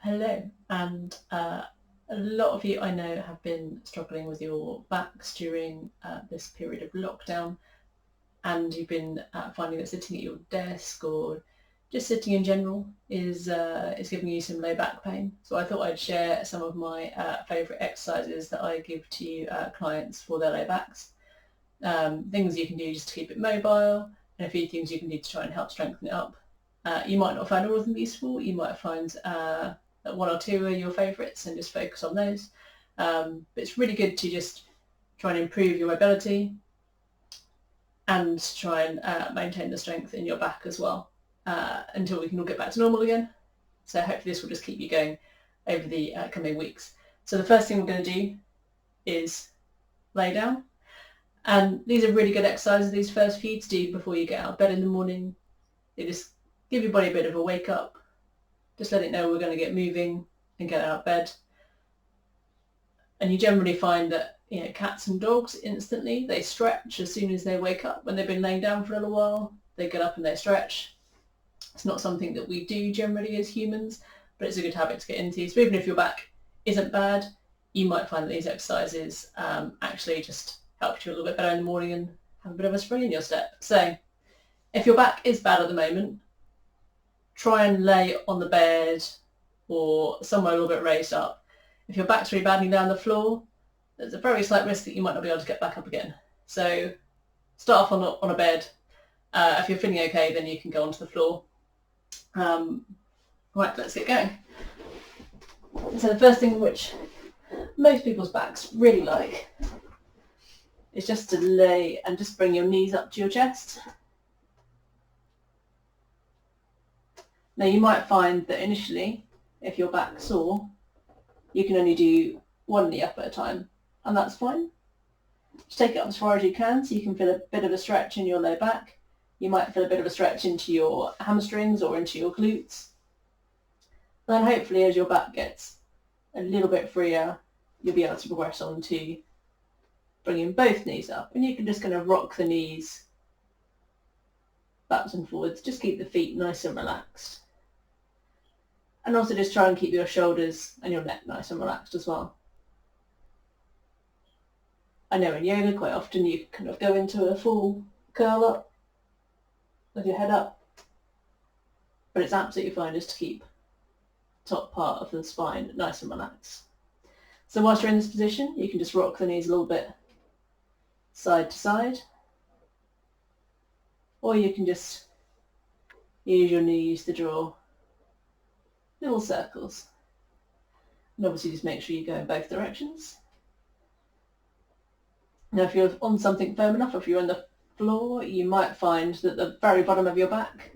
Hello, and a lot of you I know have been struggling with your backs during this period of lockdown, and you've been finding that sitting at your desk or just sitting in general is giving you some low back pain. So I thought I'd share some of my favourite exercises that I give to clients for their low backs. Things you can do just to keep it mobile, and a few things you can do to try and help strengthen it up. You might not find all of them useful. You might find that one or two are your favourites and just focus on those. But it's really good to just try and improve your mobility and try and maintain the strength in your back as well until we can all get back to normal again. So hopefully this will just keep you going over the coming weeks. So the first thing we're going to do is lay down. And these are really good exercises, these first few, to do before you get out of bed in the morning. They just give your body a bit of a wake up. Just let it know we're going to get moving and get out of bed. And you generally find that, cats and dogs instantly, they stretch as soon as they wake up. When they've been laying down for a little while, they get up and they stretch. It's not something that we do generally as humans, but it's a good habit to get into. So even if your back isn't bad, you might find that these exercises actually just help you a little bit better in the morning and have a bit of a spring in your step. So if your back is bad at the moment, try and lay on the bed or somewhere a little bit raised up. If your back's really badly down the floor, there's a very slight risk that you might not be able to get back up again. So start off on a bed. If you're feeling okay, then you can go onto the floor. Right, let's get going. So the first thing which most people's backs really like is just to lay and just bring your knees up to your chest. Now you might find that initially, if your back's sore, you can only do one knee up at a time, and that's fine. Just take it up as far as you can so you can feel a bit of a stretch in your low back. You might feel a bit of a stretch into your hamstrings or into your glutes. And then hopefully as your back gets a little bit freer, you'll be able to progress on to bringing both knees up. And you can just kind of rock the knees backwards and forwards. Just keep the feet nice and relaxed. And also just try and keep your shoulders and your neck nice and relaxed as well. I know in yoga quite often you kind of go into a full curl up with your head up, but it's absolutely fine just to keep the top part of the spine nice and relaxed. So whilst you're in this position, you can just rock the knees a little bit side to side, or you can just use your knees to draw little circles. And obviously just make sure you go in both directions. Now if you're on something firm enough, if you're on the floor, you might find that the very bottom of your back,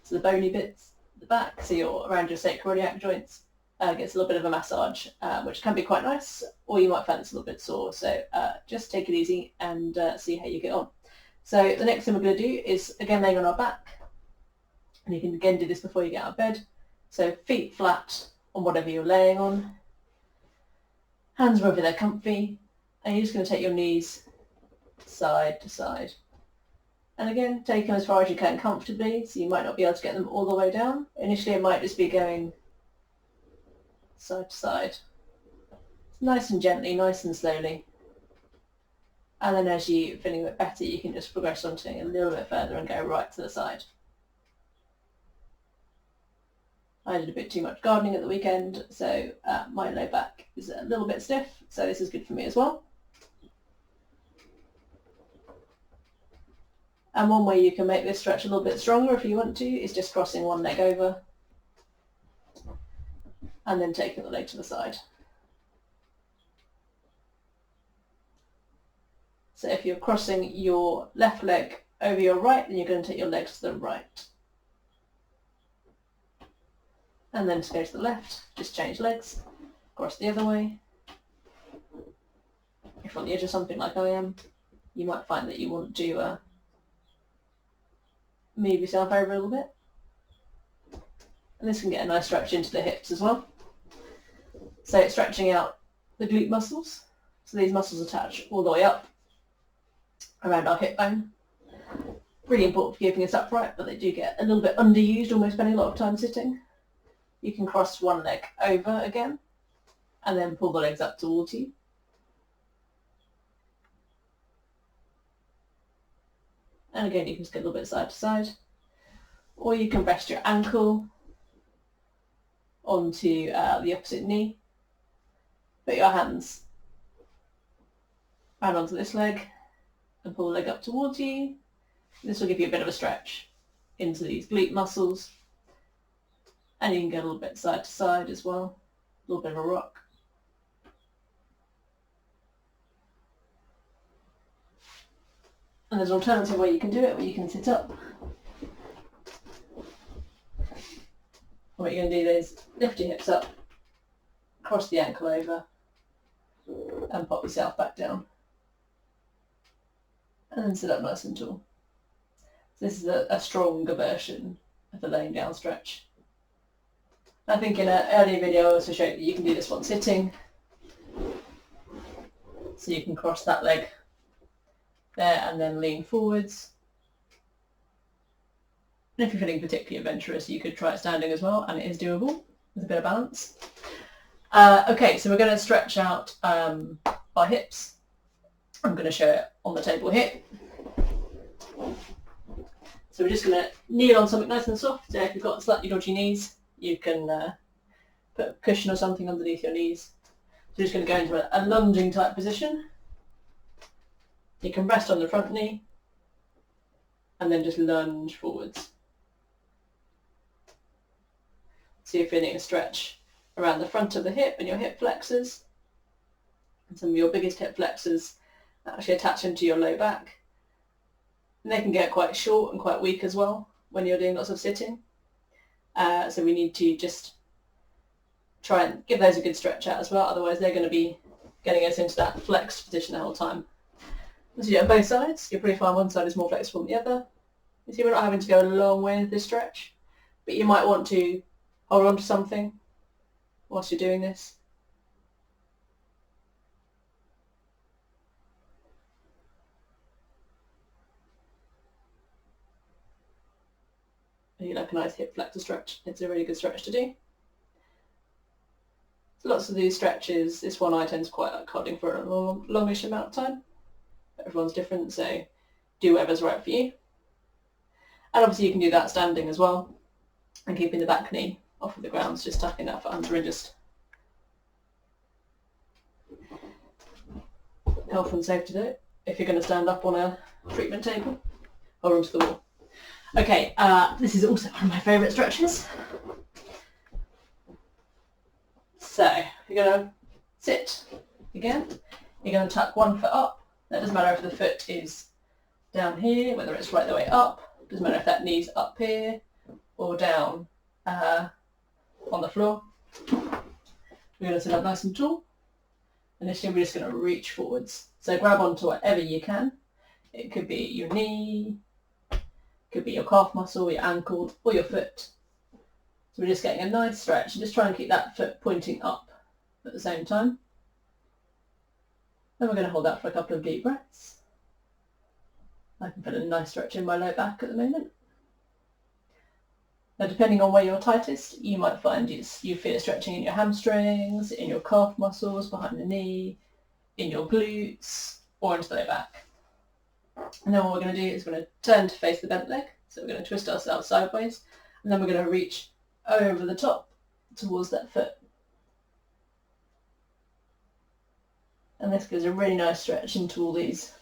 so the bony bits, the back, so you're around your sacroiliac joints, gets a little bit of a massage, which can be quite nice, or you might find it's a little bit sore. So just take it easy and see how you get on. So the next thing we're going to do is, again, laying on our back, and you can again do this before you get out of bed. So feet flat on whatever you're laying on, hands wherever they're comfy, and you're just going to take your knees side to side. And again, take them as far as you can comfortably, so you might not be able to get them all the way down. Initially it might just be going side to side. Nice and gently, nice and slowly. And then as you're feeling a bit better, you can just progress on to a little bit further and go right to the side. I did a bit too much gardening at the weekend, so my low back is a little bit stiff, so this is good for me as well. And one way you can make this stretch a little bit stronger if you want to is just crossing one leg over and then taking the leg to the side. So if you're crossing your left leg over your right, then you're going to take your legs to the right. And then to go to the left, just change legs, cross the other way. If you're on the edge of something like I am, you might find that you want to move yourself over a little bit. And this can get a nice stretch into the hips as well. So it's stretching out the glute muscles. So these muscles attach all the way up around our hip bone. Really important for keeping us upright, but they do get a little bit underused, almost spending a lot of time sitting. You can cross one leg over again and then pull the legs up towards you. And again, you can just get a little bit side to side. Or you can rest your ankle onto the opposite knee. Put your hands round onto this leg and pull the leg up towards you. This will give you a bit of a stretch into these glute muscles. And you can get a little bit side to side as well. A little bit of a rock. And there's an alternative way you can do it, where you can sit up. What you're going to do is lift your hips up, cross the ankle over, and pop yourself back down. And then sit up nice and tall. So this is a stronger version of the laying down stretch. I think in an earlier video I also showed that you can do this one sitting. So you can cross that leg there and then lean forwards. And if you're feeling particularly adventurous, you could try it standing as well, and it is doable with a bit of balance. Okay, so we're going to stretch out our hips. I'm going to show it on the table here. So we're just going to kneel on something nice and soft. So if you've got slightly dodgy knees, you can put a cushion or something underneath your knees. So you're just going to go into a lunging type position. You can rest on the front knee and then just lunge forwards. So you're feeling a stretch around the front of the hip and your hip flexors. And some of your biggest hip flexors actually attach into your low back. And they can get quite short and quite weak as well when you're doing lots of sitting. So we need to just try and give those a good stretch out as well, otherwise they're going to be getting us into that flexed position the whole time. So you do it on both sides. You're pretty fine, one side is more flexible than the other. You see, we're not having to go a long way into this stretch, but you might want to hold on to something whilst you're doing this. And you like a nice hip flexor stretch. It's a really good stretch to do. So lots of these stretches, this one I tend to quite like holding for a longish amount of time. Everyone's different, so do whatever's right for you. And obviously you can do that standing as well, and keeping the back knee off of the ground, so just tucking that foot under and just health and safe to do it. If you're going to stand up on a treatment table or onto the wall. Okay, this is also one of my favourite stretches. So you're going to sit again. You're going to tuck one foot up. That doesn't matter if the foot is down here, whether it's right the way up. Doesn't matter if that knee's up here or down on the floor. We're going to sit up nice and tall. Initially, we're just going to reach forwards. So grab onto whatever you can. It could be your knee, could be your calf muscle, your ankle, or your foot. So we're just getting a nice stretch. And just try and keep that foot pointing up at the same time. Then we're going to hold that for a couple of deep breaths. I can put a nice stretch in my low back at the moment. Now, depending on where you're tightest, you might find you feel it stretching in your hamstrings, in your calf muscles, behind the knee, in your glutes, or into the low back. And then what we're going to do is we're going to turn to face the bent leg. So we're going to twist ourselves sideways, and then we're going to reach over the top towards that foot. And this gives a really nice stretch into all these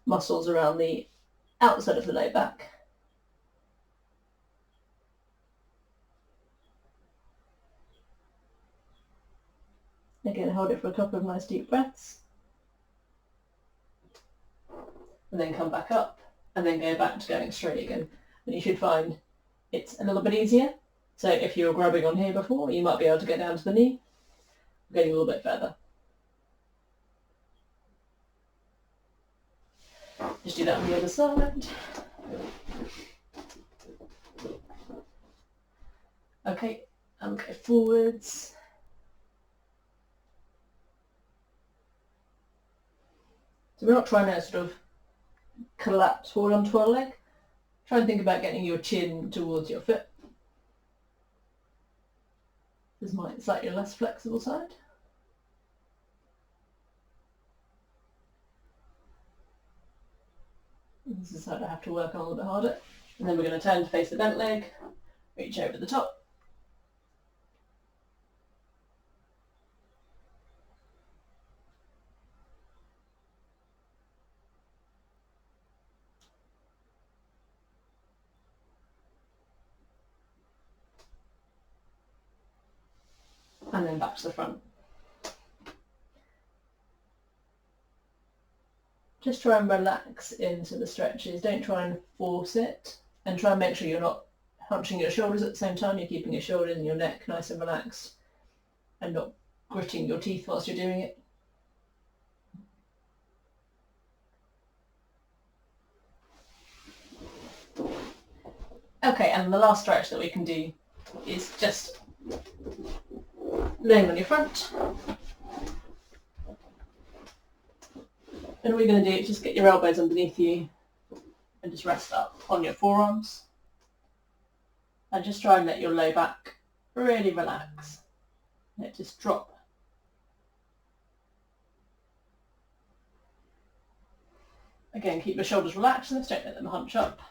muscles around the outside of the low back. Again, hold it for a couple of nice deep breaths. And then come back up, and then go back to going straight again. And you should find it's a little bit easier. So if you were grabbing on here before, you might be able to get down to the knee, getting a little bit further. Just do that on the other side. Okay, and go forwards. So we're not trying to sort of collapse forward onto our leg. Try and think about getting your chin towards your foot. is my slightly less flexible side. This is the side I have to work on a little bit harder. And then we're going to turn to face the bent leg, reach over the top. And then back to the front. Just try and relax into the stretches. Don't try and force it, and try and make sure you're not hunching your shoulders at the same time. You're keeping your shoulders and your neck nice and relaxed and not gritting your teeth whilst you're doing it. Okay, and the last stretch that we can do is just laying on your front. And all you're going to do is just get your elbows underneath you and just rest up on your forearms. And just try and let your low back really relax. Let it just drop. Again, keep your shoulders relaxed and don't let them hunch up.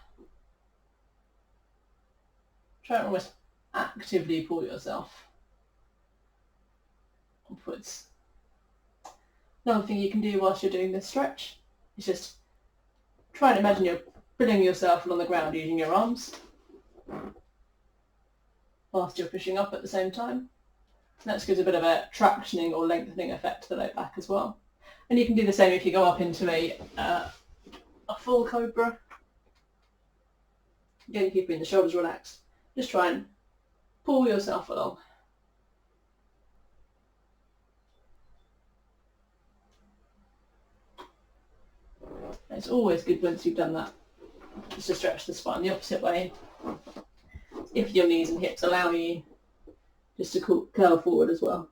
Try and almost actively pull yourself upwards. Another thing you can do whilst you're doing this stretch is just try and imagine you're pulling yourself along the ground using your arms whilst you're pushing up at the same time. And that gives a bit of a tractioning or lengthening effect to the low back as well. And you can do the same if you go up into a full cobra. Again, keeping the shoulders relaxed. Just try and pull yourself along. It's always good once you've done that, just to stretch the spine the opposite way. If your knees and hips allow you, just to curl forward as well.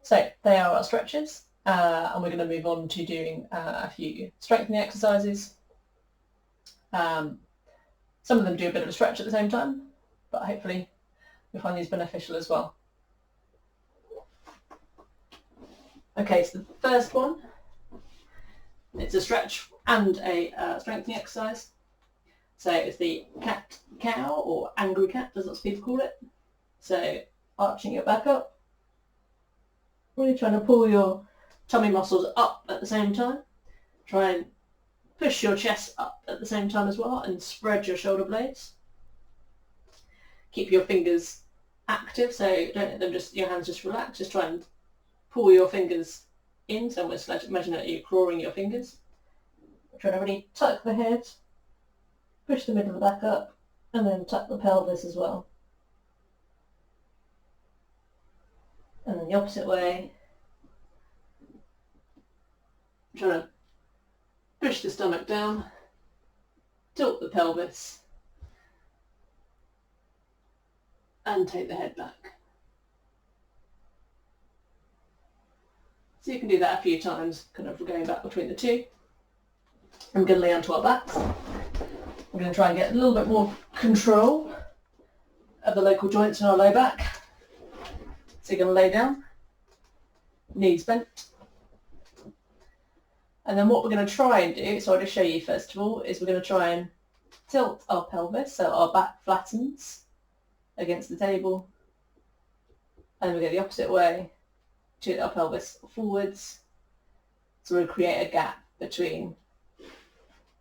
So they are our stretches, and we're going to move on to doing a few strengthening exercises. Some of them do a bit of a stretch at the same time, but hopefully you'll find these beneficial as well. Okay, so the first one, it's a stretch and a strengthening exercise. So it's the cat-cow, or angry cat, as lots of people call it. So arching your back up, really trying to pull your tummy muscles up at the same time. Try and push your chest up at the same time as well and spread your shoulder blades. Keep your fingers active, so don't let them your hands just relax. Just try and pull your fingers in, so almost imagine that you're clawing your fingers. Try to really tuck the head, push the middle of the back up, and then tuck the pelvis as well. And then the opposite way. Try to push the stomach down, tilt the pelvis, and take the head back. So you can do that a few times, kind of going back between the two. I'm going to lay onto our backs. I'm going to try and get a little bit more control of the local joints in our low back. So you're going to lay down, knees bent. And then what we're going to try and do, so I'll just show you first of all, is we're going to try and tilt our pelvis so our back flattens against the table. And we go the opposite way, tilt our pelvis forwards. So we'll create a gap between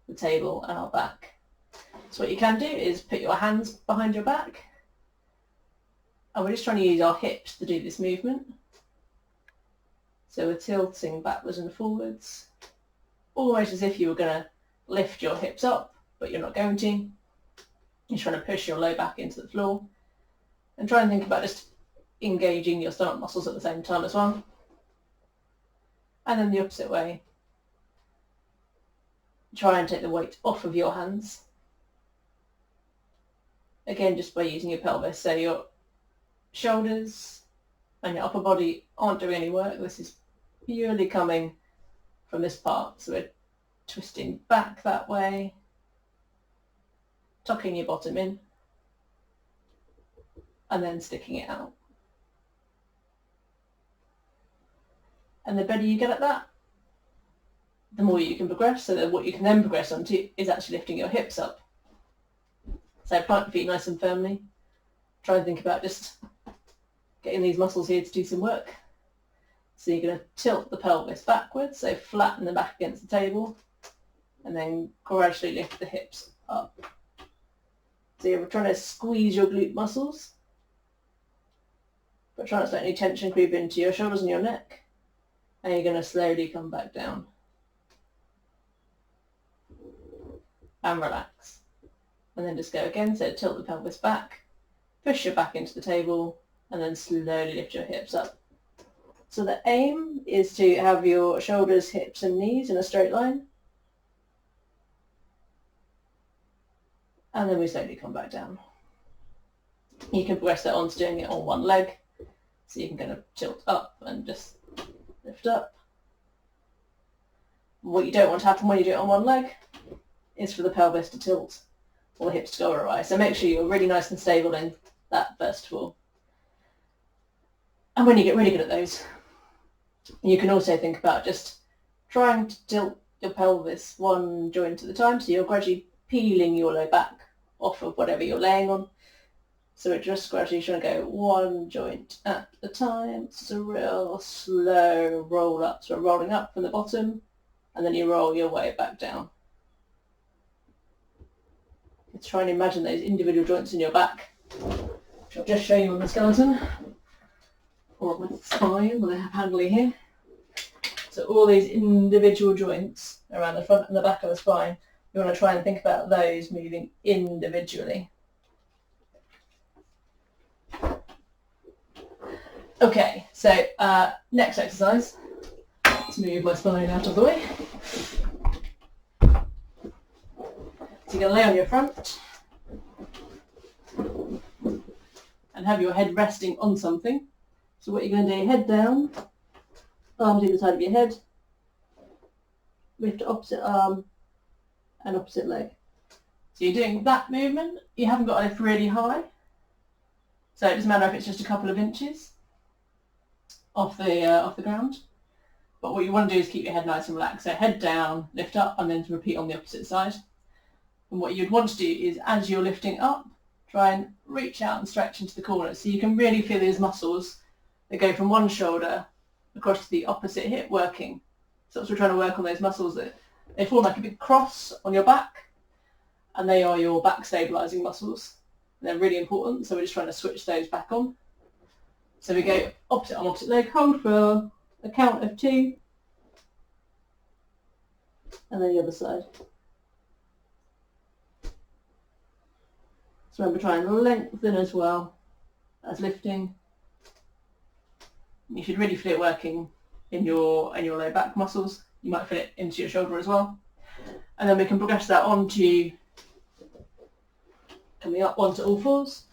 the table and our back. So what you can do is put your hands behind your back. And we're just trying to use our hips to do this movement. So we're tilting backwards and forwards, almost as if you were going to lift your hips up, but you're not going to. You're trying to push your low back into the floor. And try and think about just engaging your stomach muscles at the same time as well. And then the opposite way. Try and take the weight off of your hands. Again, just by using your pelvis. So your shoulders and your upper body aren't doing any work. This is purely coming from this part. So we're twisting back that way, tucking your bottom in, and then sticking it out. And the better you get at that, the more you can progress. So that what you can then progress onto is actually lifting your hips up. So plant your feet nice and firmly. Try and think about just getting these muscles here to do some work. So you're going to tilt the pelvis backwards, so flatten the back against the table, and then gradually lift the hips up. So you're trying to squeeze your glute muscles, but try not to let any tension creep into your shoulders and your neck. And you're going to slowly come back down. And relax. And then just go again, so tilt the pelvis back, push your back into the table, and then slowly lift your hips up. So the aim is to have your shoulders, hips and knees in a straight line. And then we slowly come back down. You can progress that on to doing it on one leg. So you can kind of tilt up and just lift up. What you don't want to happen when you do it on one leg is for the pelvis to tilt or the hips to go awry. So make sure you're really nice and stable in that first of all. And when you get really good at those, you can also think about just trying to tilt your pelvis one joint at a time. So you're gradually peeling your low back off of whatever you're laying on. So we're just gradually trying to go one joint at a time. It's a real slow roll up. So we're rolling up from the bottom, and then you roll your way back down. Let's try and imagine those individual joints in your back, which I'll just show you on the skeleton, or on the spine, where they have handling here. So all these individual joints around the front and the back of the spine, you want to try and think about those moving individually. Okay, so next exercise. Let's move my spine out of the way. So you're going to lay on your front and have your head resting on something. So what you're going to do, head down, arms either side of your head, lift opposite arm and opposite leg. So you're doing that movement. You haven't got to lift really high. So it doesn't matter if it's just a couple of inches off the ground. But what you want to do is keep your head nice and relaxed. So head down, lift up, and then to repeat on the opposite side. And what you'd want to do is, as you're lifting up, try and reach out and stretch into the corners. So you can really feel these muscles that go from one shoulder across to the opposite hip working. So we're trying to work on those muscles that they form like a big cross on your back, and they are your back stabilising muscles. And they're really important, so we're just trying to switch those back on. So we go opposite arm, opposite leg, hold for a count of 2, and then the other side. So remember, try and lengthen as well as lifting. You should really feel it working in your low back muscles. You might feel it into your shoulder as well. And then we can progress that on to coming up onto all fours.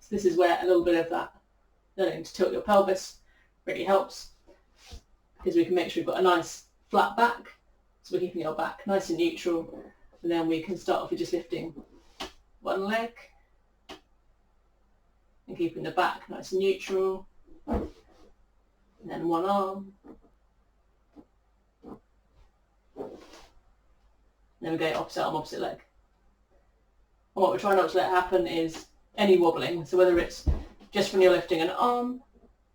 So this is where a little bit of that learning to tilt your pelvis really helps, because we can make sure we've got a nice flat back. So we're keeping our back nice and neutral. And then we can start off with just lifting one leg and keeping the back nice and neutral. And then one arm. And then we go opposite arm, opposite leg. And what we're trying not to let happen is any wobbling. So whether it's just when you're lifting an arm,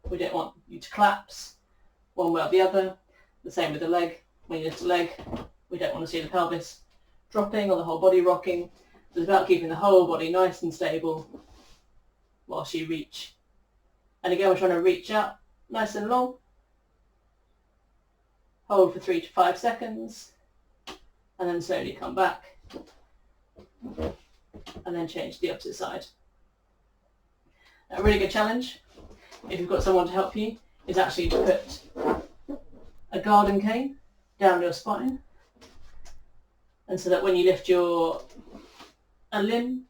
we don't want you to collapse one way or the other. The same with the leg. When you lift a leg, we don't want to see the pelvis dropping or the whole body rocking. It's about keeping the whole body nice and stable whilst you reach. And again, we're trying to reach out nice and long. Hold for 3 to 5 seconds, and then slowly come back, and then change to the opposite side. A really good challenge, if you've got someone to help you, is actually to put a garden cane down your spine, and so that when you lift a limb,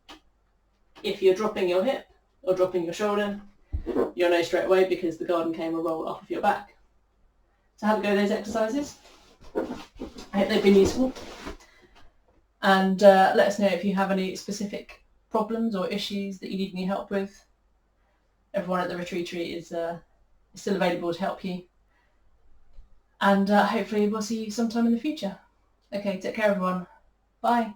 if you're dropping your hip or dropping your shoulder, you'll know straight away, because the garden cane will roll off of your back. So have a go at those exercises. I hope they've been useful. And let us know if you have any specific problems or issues that you need any help with. Everyone at the Retreatery is still available to help you. And hopefully we'll see you sometime in the future. Okay, take care everyone. Bye.